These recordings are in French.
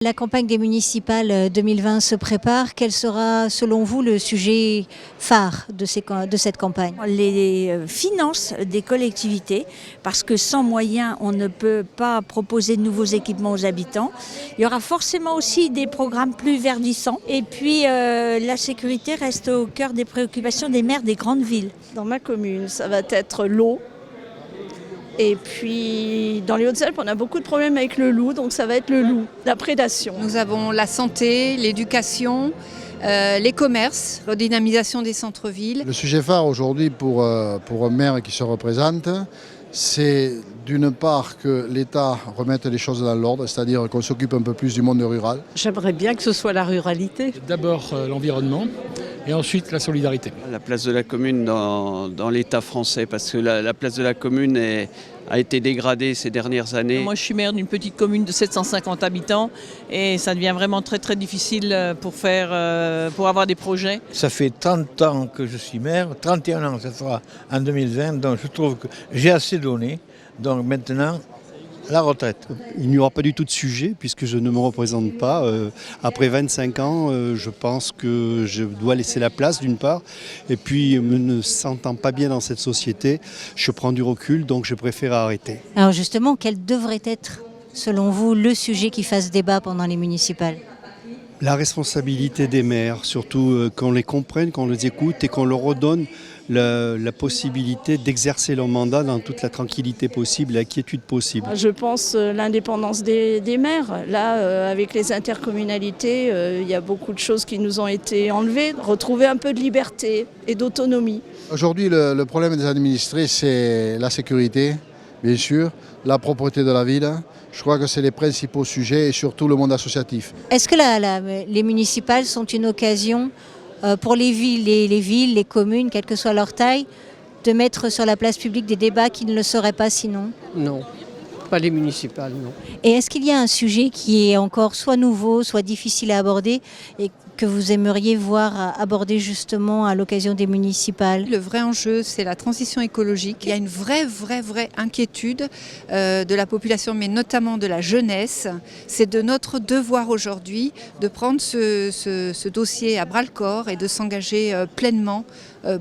La campagne des municipales 2020 se prépare. Quel sera, selon vous, le sujet phare de cette campagne? Les finances des collectivités, parce que sans moyens, on ne peut pas proposer de nouveaux équipements aux habitants. Il y aura forcément aussi des programmes plus verdissants. Et puis, la sécurité reste au cœur des préoccupations des maires des grandes villes. Dans ma commune, ça va être l'eau. Et puis, dans les Hauts-de-Seine, on a beaucoup de problèmes avec le loup, donc ça va être le loup, la prédation. Nous avons la santé, l'éducation, les commerces, la dynamisation des centres-villes. Le sujet phare aujourd'hui pour un maire qui se représente, c'est d'une part que l'État remette les choses dans l'ordre, c'est-à-dire qu'on s'occupe un peu plus du monde rural. J'aimerais bien que ce soit la ruralité. D'abord l'environnement et ensuite la solidarité. La place de la commune dans l'État français, parce que la place de la commune a été dégradée ces dernières années. Moi je suis maire d'une petite commune de 750 habitants et ça devient vraiment très très difficile pour avoir des projets. Ça fait 30 ans que je suis maire, 31 ans ça sera en 2020, donc je trouve que j'ai assez donné. Donc maintenant, la retraite. Il n'y aura pas du tout de sujet puisque je ne me représente pas. Après 25 ans, je pense que je dois laisser la place d'une part. Et puis, me ne sentant pas bien dans cette société, je prends du recul, donc je préfère arrêter. Alors justement, quel devrait être, selon vous, le sujet qui fasse débat pendant les municipales? La responsabilité des maires, surtout qu'on les comprenne, qu'on les écoute et qu'on leur redonne la possibilité d'exercer leur mandat dans toute la tranquillité possible, la quiétude possible. Je pense l'indépendance des maires. Là, avec les intercommunalités, il y a beaucoup de choses qui nous ont été enlevées. Retrouver un peu de liberté et d'autonomie. Aujourd'hui, le problème des administrés, c'est la sécurité, bien sûr, la propreté de la ville. Je crois que c'est les principaux sujets et surtout le monde associatif. Est-ce que les municipales sont une occasion pour les villes, les communes, quelle que soit leur taille, de mettre sur la place publique des débats qui ne le seraient pas sinon? Non, pas les municipales, non. Et est-ce qu'il y a un sujet qui est encore soit nouveau, soit difficile à aborder et que vous aimeriez voir aborder justement à l'occasion des municipales? Le vrai enjeu, c'est la transition écologique. Il y a une vraie inquiétude de la population, mais notamment de la jeunesse. C'est de notre devoir aujourd'hui de prendre ce dossier à bras-le-corps et de s'engager pleinement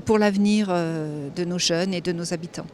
pour l'avenir de nos jeunes et de nos habitants.